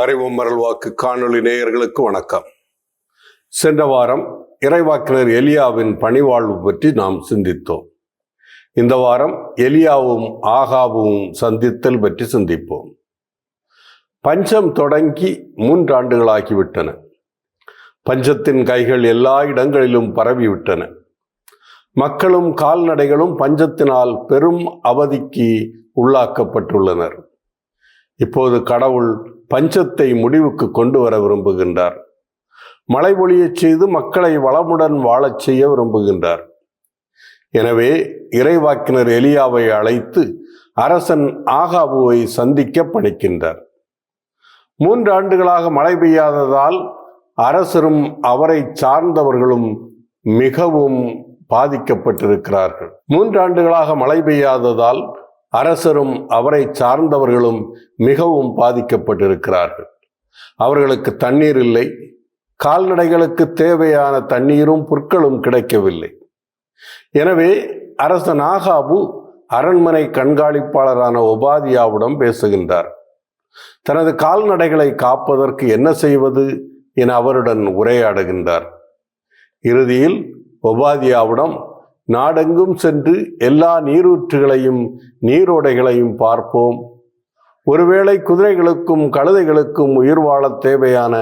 அறிவும் மரல்வாக்கு காணொளி நேயர்களுக்கு வணக்கம். சென்ற வாரம் இறைவாக்கினர் எலியாவின் பணிவாழ்வு பற்றி நாம் சிந்தித்தோம். இந்த வாரம் எலியாவும் ஆகாபும் சந்தித்தல் பற்றி சிந்திப்போம். பஞ்சம் தொடங்கி 3 ஆண்டுகளாகிவிட்டன. பஞ்சத்தின் கைகள் எல்லா இடங்களிலும் பரவிவிட்டன. மக்களும் கால்நடைகளும் பஞ்சத்தினால் பெரும் அவதிக்கு உள்ளாக்கப்பட்டுள்ளனர். இப்போது கடவுள் பஞ்சத்தை முடிவுக்கு கொண்டு வர விரும்புகின்றார். மழை பொழியச் செய்து மக்களை வளமுடன் வாழச் செய்ய விரும்புகின்றார். எனவே இறைவாக்கினர் எலியாவை அழைத்து அரசன் ஆகாபுவை சந்திக்க பணிக்கின்றார். 3 ஆண்டுகளாக மழை பெய்யாததால் அரசரும் அவரை சார்ந்தவர்களும் மிகவும் பாதிக்கப்பட்டிருக்கிறார்கள். 3 ஆண்டுகளாக மழை பெய்யாததால் அரசரும் அவரை சார்ந்தவர்களும் மிகவும் பாதிக்கப்பட்டிருக்கிறார்கள். அவர்களுக்கு தண்ணீர் இல்லை. கால்நடைகளுக்கு தேவையான தண்ணீரும் புற்களும் கிடைக்கவில்லை. எனவே அரசன் ஆகாபு அரண்மனை கண்காணிப்பாளரான ஒபாதியாவிடம் பேசுகின்றார். தனது கால்நடைகளை காப்பதற்கு என்ன செய்வது என அவருடன் உரையாடுகின்றார். இறுதியில் ஒபாதியாவிடம் நாடெங்கும் சென்று எல்லா நீரூற்றுகளையும் நீரோடைகளையும் பார்ப்போம். ஒருவேளை குதிரைகளுக்கும் கழுதைகளுக்கும் உயிர் வாழ தேவையான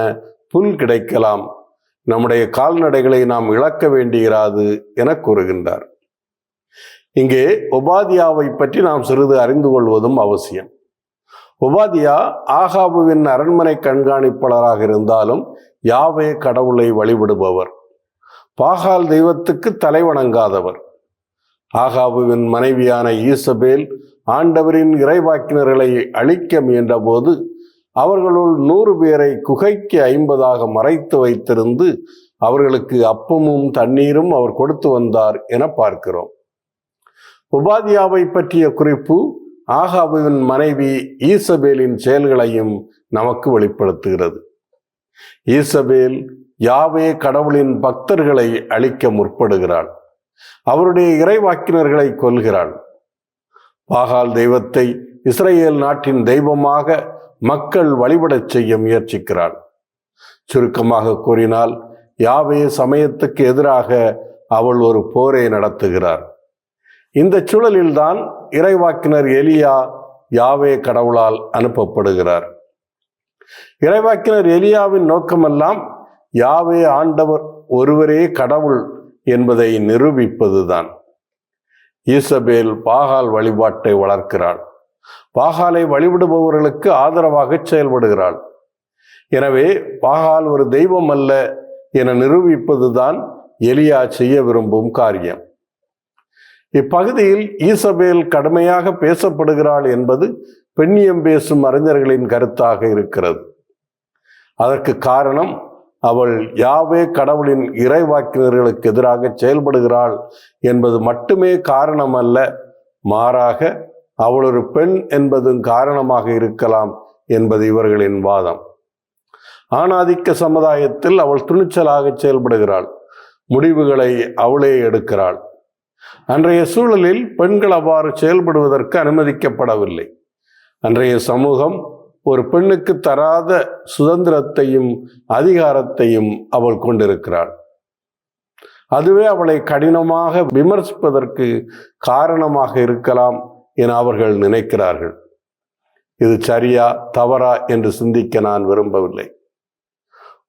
புல் கிடைக்கலாம். நம்முடைய கால்நடைகளை நாம் இழக்க வேண்டியிராது என கூறுகின்றார். இங்கே ஒபாதியாவை பற்றி நாம் சிறிது அறிந்து கொள்வதும் அவசியம். ஒபாதியா ஆகாபுவின் அரண்மனை கண்காணிப்பாளராக இருந்தாலும் யாவே கடவுளை வழிபடுபவர். பாகால் தெய்வத்துக்கு தலைவணங்காதவர். ஆகாபுவின் மனைவியான ஈசபேல் ஆண்டவரின் இறைவாக்கினர்களை அழிக்க முயன்ற போது அவர்களுள் 100 பேரை குகைக்கு 50 மறைத்து வைத்திருந்து அவர்களுக்கு அப்பமும் தண்ணீரும் அவர் கொடுத்து வந்தார் என பார்க்கிறோம். ஒபாதியாவை பற்றிய குறிப்பு ஆகாபுவின் மனைவி ஈசபேலின் செயல்களையும் நமக்கு வெளிப்படுத்துகிறது. ஈசபேல் யாவே கடவுளின் பக்தர்களை அழிக்க முற்படுகிறாள். அவருடைய இறைவாக்கினர்களை கொல்கிறாள். பாகால் தெய்வத்தை இஸ்ரேல் நாட்டின் தெய்வமாக மக்கள் வழிபடச் செய்ய முயற்சிக்கிறாள். சுருக்கமாக கூறினால் யாவே சமயத்துக்கு எதிராக அவள் ஒரு போரை நடத்துகிறார். இந்த சூழலில்தான் இறைவாக்கினர் எலியா யாவே கடவுளால் அனுப்பப்படுகிறார். இறைவாக்கினர் எலியாவின் நோக்கமெல்லாம் யாவே ஆண்டவர் ஒருவரே கடவுள் என்பதை நிரூபிப்பதுதான். ஈசபேல் பாகால் வழிபாட்டை வளர்க்கிறாள். பாகாலை வழிபடுபவர்களுக்கு ஆதரவாக செயல்படுகிறாள். எனவே பாகால் ஒரு தெய்வம் அல்ல என நிரூபிப்பதுதான் எலியா செய்ய விரும்பும் காரியம். இப்பகுதியில் ஈசபேல் கடுமையாக பேசப்படுகிறாள் என்பது பெண்ணியம் பேசும் அறிஞர்களின் கருத்தாக இருக்கிறது. அதற்கு காரணம் அவள் யாவே கடவுளின் இறைவாக்கினர்களுக்கு எதிராக செயல்படுகிறாள் என்பது மட்டுமே காரணம் அல்ல, மாறாக அவள் ஒரு பெண் என்பதும் காரணமாக இருக்கலாம் என்பது இவர்களின் வாதம். ஆணாதிக்க சமுதாயத்தில் அவள் துணிச்சலாக செயல்படுகிறாள். முடிவுகளை அவளே எடுக்கிறாள். அன்றைய சூழலில் பெண்கள் அவ்வாறு செயல்படுவதற்கு அனுமதிக்கப்படவில்லை. அன்றைய சமூகம் ஒரு பெண்ணுக்கு தராத சுதந்திரத்தையும் அதிகாரத்தையும் அவள் கொண்டிருக்கிறாள். அதுவே அவளை கடினமாக விமர்சிப்பதற்கு காரணமாக இருக்கலாம் என அவர்கள் நினைக்கிறார்கள். இது சரியா தவறா என்று சிந்திக்க நான் விரும்பவில்லை.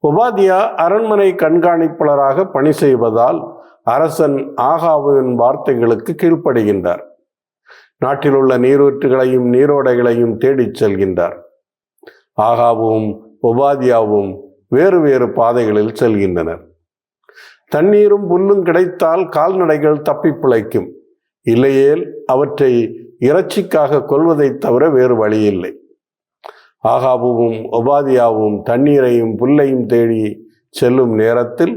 ஒபாதியா அரண்மனை கண்காணிப்பாளராக பணி செய்வதால் அரசன் ஆகாபுவின் வார்த்தைகளுக்கு கீழ்ப்படுகின்றார். நாட்டில் உள்ள நீரூற்றுகளையும் நீரோடைகளையும் தேடிச் செல்கின்றார். ஆகாபுவும் ஒபாதியாவும் வேறு வேறு பாதைகளில் செல்கின்றனர். தண்ணீரும் புல்லும் கிடைத்தால் கால்நடைகள் தப்பி பிழைக்கும். இல்லையேல் அவற்றை இறைச்சிக்காக கொல்வதை தவிர வேறு வழியில்லை. ஆகாபுவும் ஒபாதியாவும் தண்ணீரையும் புல்லையும் தேடி செல்லும் நேரத்தில்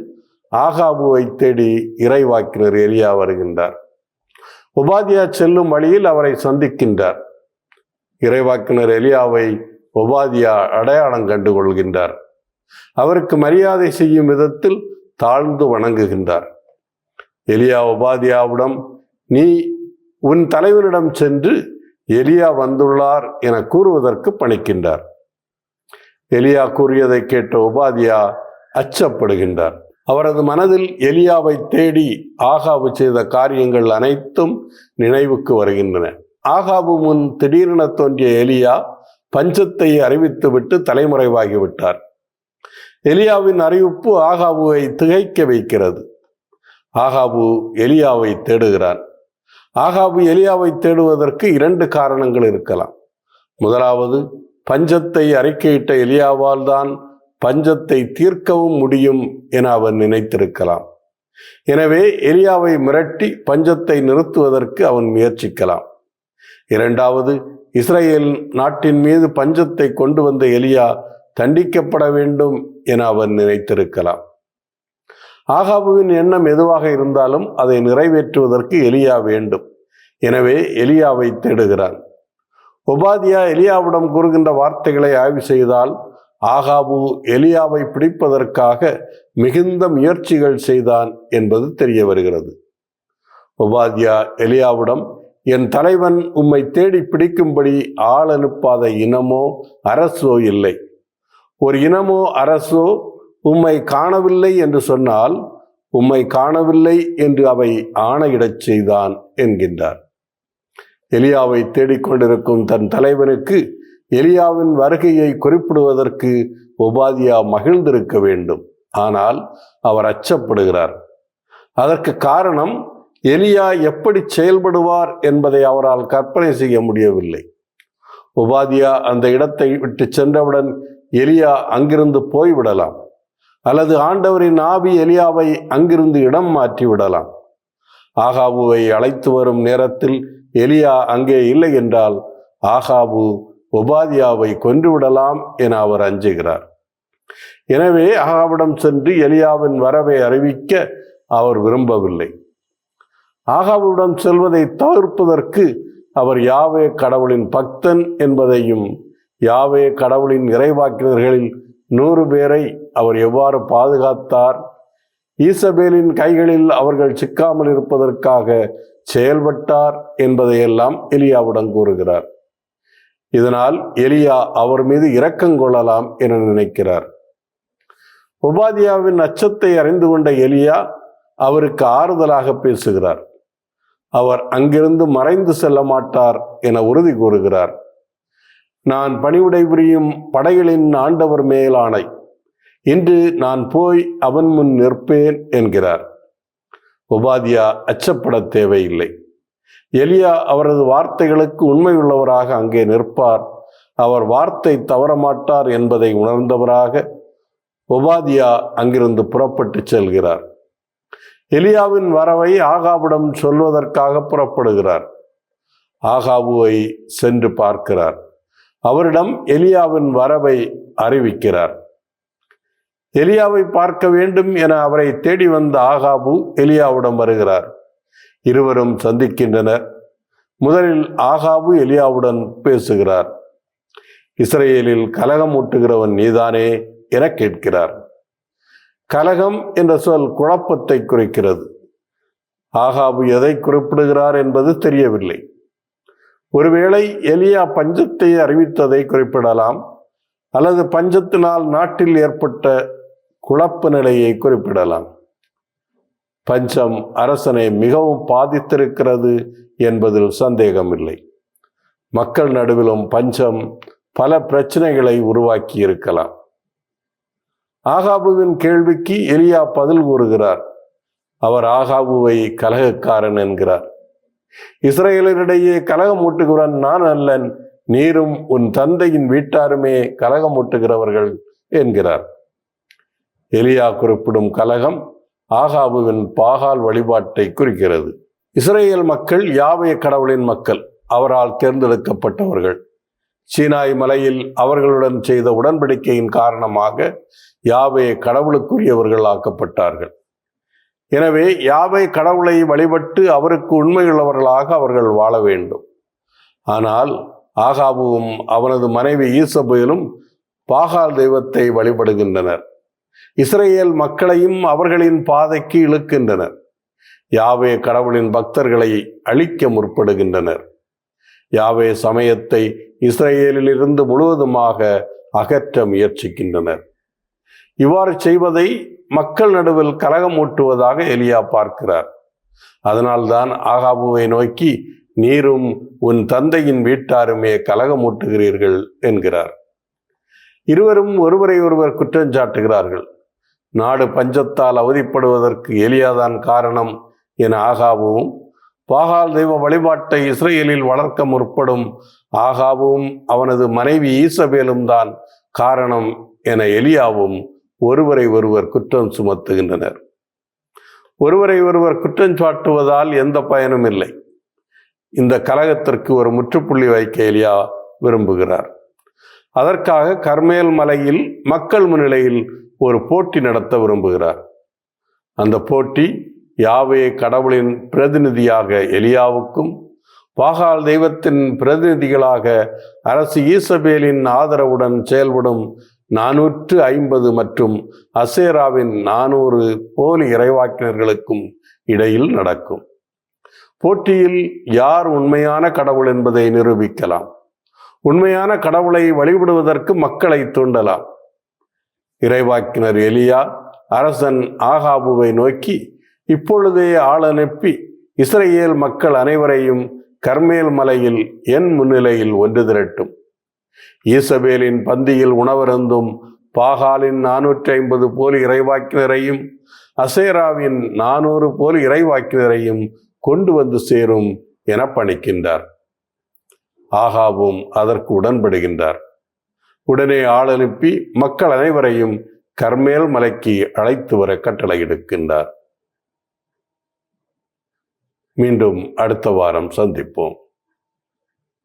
ஆகாபுவை தேடி இறைவாக்கினர் எலியா வருகின்றார். ஒபாதியா செல்லும் வழியில் அவரை சந்திக்கின்றார். இறைவாக்கினர் எலியாவை ஒபாதியா அடையாளம் கண்டு கொள்கின்றார். அவருக்கு மரியாதை செய்யும் விதத்தில் தாழ்ந்து வணங்குகின்றார். எலியா ஒபாதியாவிடம், நீ உன் தலைவனிடம் சென்று எலியா வந்துள்ளார் என கூறுவதற்கு பணிக்கின்றார். எலியா கூறியதை கேட்ட ஒபாதியா அச்சப்படுகின்றார். அவரது மனதில் எலியாவை தேடி ஆகாபு செய்த காரியங்கள் அனைத்தும் நினைவுக்கு வருகின்றன. ஆகாபு முன் திடீரென தோன்றிய எலியா பஞ்சத்தை அறிவித்துவிட்டு தலைமறைவாகிவிட்டார். எலியாவின் அறிவிப்பு ஆகாபுவை திகைக்க வைக்கிறது. ஆகாபு எலியாவை தேடுகிறார். ஆகாபு எலியாவை தேடுவதற்கு 2 காரணங்கள் இருக்கலாம். முதலாவது, பஞ்சத்தை அறிக்கையிட்ட எலியாவால் தான் பஞ்சத்தை தீர்க்கவும் முடியும் என அவன் நினைத்திருக்கலாம். எனவே எலியாவை மிரட்டி பஞ்சத்தை நிறுத்துவதற்கு அவன் முயற்சிக்கலாம். இரண்டாவது, இஸ்ரேல் நாட்டின் மீது பஞ்சத்தை கொண்டு வந்த எலியா தண்டிக்கப்பட வேண்டும் என அவன் நினைத்திருக்கலாம். ஆகாபுவின் எண்ணம் எதுவாக இருந்தாலும் அதை நிறைவேற்றுவதற்கு எலியா வேண்டும். எனவே எலியாவை தேடுகிறான். ஒபாதியா எலியாவிடம் கூறுகின்ற வார்த்தைகளை ஆய்வு செய்தால் ஆகாபு எலியாவை பிடிப்பதற்காக மிகுந்த முயற்சிகள் செய்தான் என்பது தெரிய வருகிறது. ஒபாதியா எலியாவிடம், என் தலைவன் உம்மை தேடி பிடிக்கும்படி ஆள் அனுப்பாத இனமோ அரசோ இல்லை. ஒரு இனமோ அரசோ உம்மை காணவில்லை என்று சொன்னால் உம்மை காணவில்லை என்று அவை ஆணையிடச் செய்தான் என்கின்றார். எலியாவை தேடிக்கொண்டிருக்கும் தன் தலைவனுக்கு எலியாவின் வருகையை குறிப்பிடுவதற்கு ஒபாதியா மகிழ்ந்திருக்க வேண்டும். ஆனால் அவர் அச்சப்படுகிறார். அதற்கு காரணம், எலியா எப்படி செயல்படுவார் என்பதை அவரால் கற்பனை செய்ய முடியவில்லை. ஒபாதியா அந்த இடத்தை விட்டு சென்றவுடன் எலியா அங்கிருந்து போய்விடலாம், அல்லது ஆண்டவரின் ஆவி எலியாவை அங்கிருந்து இடம் மாற்றி விடலாம். ஆகாபுவை அழைத்து வரும் நேரத்தில் எலியா அங்கே இல்லை என்றால் ஆகாபு ஒபாதியாவை கொன்றுவிடலாம் என அவர் அஞ்சுகிறார். எனவே ஆகாபிடம் சென்று எலியாவின் வரவை அறிவிக்க அவர் விரும்பவில்லை. ஆகாபுவிடம் செல்வதை தவிர்ப்பதற்கு அவர் யாவே கடவுளின் பக்தன் என்பதையும் யாவே கடவுளின் இறைவாக்கினர்களில் 100 பேரை அவர் எவ்வாறு பாதுகாத்தார், ஈசபேலின் கைகளில் அவர்கள் சிக்காமல் இருப்பதற்காக செயல்பட்டார் என்பதையெல்லாம் எலியாவிடம் கூறுகிறார். இதனால் எலியா அவர் மீது இரக்கம் கொள்ளலாம் என நினைக்கிறார். ஒபாதியாவின் அச்சத்தை அறிந்து கொண்ட எலியா அவருக்கு ஆறுதலாக பேசுகிறார். அவர் அங்கிருந்து மறைந்து செல்ல மாட்டார் என உறுதி கூறுகிறார். நான் பணிவுடை புரியும் படைகளின் ஆண்டவர் மேலானை, இன்று நான் போய் அவன் முன் நிற்பேன் என்கிறார். ஒபாதியா அச்சப்பட தேவையில்லை. எலியா அவரது வார்த்தைகளுக்கு உண்மையுள்ளவராக அங்கே நிற்பார். அவர் வார்த்தை தவறமாட்டார் என்பதை உணர்ந்தவராக ஒபாதியா அங்கிருந்து புறப்பட்டு செல்கிறார். எலியாவின் வரவை ஆகாபிடம் சொல்வதற்காக புறப்படுகிறார். ஆகாபுவை சென்று பார்க்கிறார். அவரிடம் எலியாவின் வரவை அறிவிக்கிறார். எலியாவை பார்க்க வேண்டும் என அவரை தேடி வந்த ஆகாபு எலியாவிடம் வருகிறார். இருவரும் சந்திக்கின்றனர். முதலில் ஆகாபு எலியாவுடன் பேசுகிறார். இஸ்ரேலில் கலகம் ஊட்டுகிறவன் நீதானே என கேட்கிறார். கலகம் என்ற சொல் குழப்பத்தை குறிக்கிறது. ஆகாபு எதை குறிப்பிடுகிறார் என்பது தெரியவில்லை. ஒருவேளை எலியா பஞ்சத்தை அறிவித்ததை குறிப்பிடலாம், அல்லது பஞ்சத்தினால் நாட்டில் ஏற்பட்ட குழப்ப நிலையை குறிப்பிடலாம். பஞ்சம் அரசனை மிகவும் பாதித்திருக்கிறது என்பதில் சந்தேகமில்லை. மக்கள் நடுவிலும் பஞ்சம் பல பிரச்சனைகளை உருவாக்கி இருக்கலாம். ஆகாபுவின் கேள்விக்கு எலியா பதில் கூறுகிறார். அவர் ஆகாபுவை கலகக்காரன் என்கிறார். இஸ்ரேலரிடையே கலகமூட்டுகிறவன் நான் அல்லன், நீரும் உன் தந்தையின் வீட்டாருமே கலகமூட்டுகிறவர்கள் என்கிறார். எலியா குறிப்பிடும் கலகம் ஆகாபுவின் பாகால் வழிபாட்டை குறிக்கிறது. இஸ்ரேல் மக்கள் யாவே கடவுளின் மக்கள், அவரால் தேர்ந்தெடுக்கப்பட்டவர்கள். சீனாய் மலையில் அவர்களுடன் செய்த உடன்படிக்கையின் காரணமாக யாவே கடவுளுக்குரியவர்கள் ஆக்கப்பட்டார்கள். எனவே யாவே கடவுளை வழிபட்டு அவருக்கு உண்மையுள்ளவர்களாக அவர்கள் வாழ வேண்டும். ஆனால் ஆகாபுவும் அவனது மனைவி ஈசபேலும் பாகால் தெய்வத்தை வழிபடுகின்றனர். இஸ்ரேல் மக்களையும் அவர்களின் பாதைக்கு இழுக்கின்றனர். யாவே கடவுளின் பக்தர்களை அழிக்க முற்படுகின்றனர். யாவே சமயத்தை இஸ்ரேலில் இருந்து முழுவதுமாக அகற்ற முயற்சிக்கின்றனர். இவ்வாறு செய்வதை மக்கள் நடுவில் கலகமூட்டுவதாக எலியா பார்க்கிறார். அதனால்தான் ஆகாபுவை நோக்கி, நீரும் உன் தந்தையின் வீட்டாருமே கலகமூட்டுகிறீர்கள் என்கிறார். இருவரும் ஒருவரை ஒருவர் குற்றஞ்சாட்டுகிறார்கள். நாடு பஞ்சத்தால் அவதிப்படுவதற்கு எலியாதான் காரணம் என ஆகாபுவும், பாகால் தெய்வ வழிபாட்டை இஸ்ரேலில் வளர்க்க முற்படும் ஆகாபுவும் அவனது மனைவி ஈசபேலும் தான் காரணம் என எலியாவும் ஒருவரை ஒருவர் குற்றம் சுமத்துகின்றனர். ஒருவரை ஒருவர் குற்றம் சாட்டுவதால் எந்த பயனும் இல்லை. இந்த கலகத்திற்கு ஒரு முற்றுப்புள்ளி வைக்க எலியா விரும்புகிறார். அதற்காக கர்மேல் மலையில் மக்கள் முன்னிலையில் ஒரு போட்டி நடத்த விரும்புகிறார். அந்த போட்டி யாவே கடவுளின் பிரதிநிதியாக எலியாவுக்கும், பாகால் தெய்வத்தின் பிரதிநிதிகளாக அரசு ஈசபேலின் ஆதரவுடன் செயல்படும் 450 மற்றும் அசேராவின் 400 போலி இறைவாக்கினர்களுக்கும் இடையில் நடக்கும். போட்டியில் யார் உண்மையான கடவுள் என்பதை நிரூபிக்கலாம். உண்மையான கடவுளை வழிபடுவதற்கு மக்களை தூண்டலாம். இறைவாக்கினர் எலியா அரசன் ஆகாபுவை நோக்கி, இப்பொழுதே ஆள் அனுப்பி இஸ்ரேல் மக்கள் அனைவரையும் கர்மேல் மலையில் என் முன்னிலையில் ஒன்று திரட்டும். ஈசபேலின் பந்தியில் உணவருந்தும் பாகாலின் 450 போலி இறைவாக்கினரையும் அசேராவின் 400 போலி இறைவாக்கினரையும் கொண்டு வந்து சேரும் என பணிக்கின்றார். ஆகாபும் அதற்கு உடன்படுகின்றார். உடனே ஆள் அனுப்பி மக்கள் அனைவரையும் கர்மேல் மலைக்கு அழைத்து வர கட்டளையிடுகின்றார். மீண்டும் அடுத்த வாரம் சந்திப்போம்.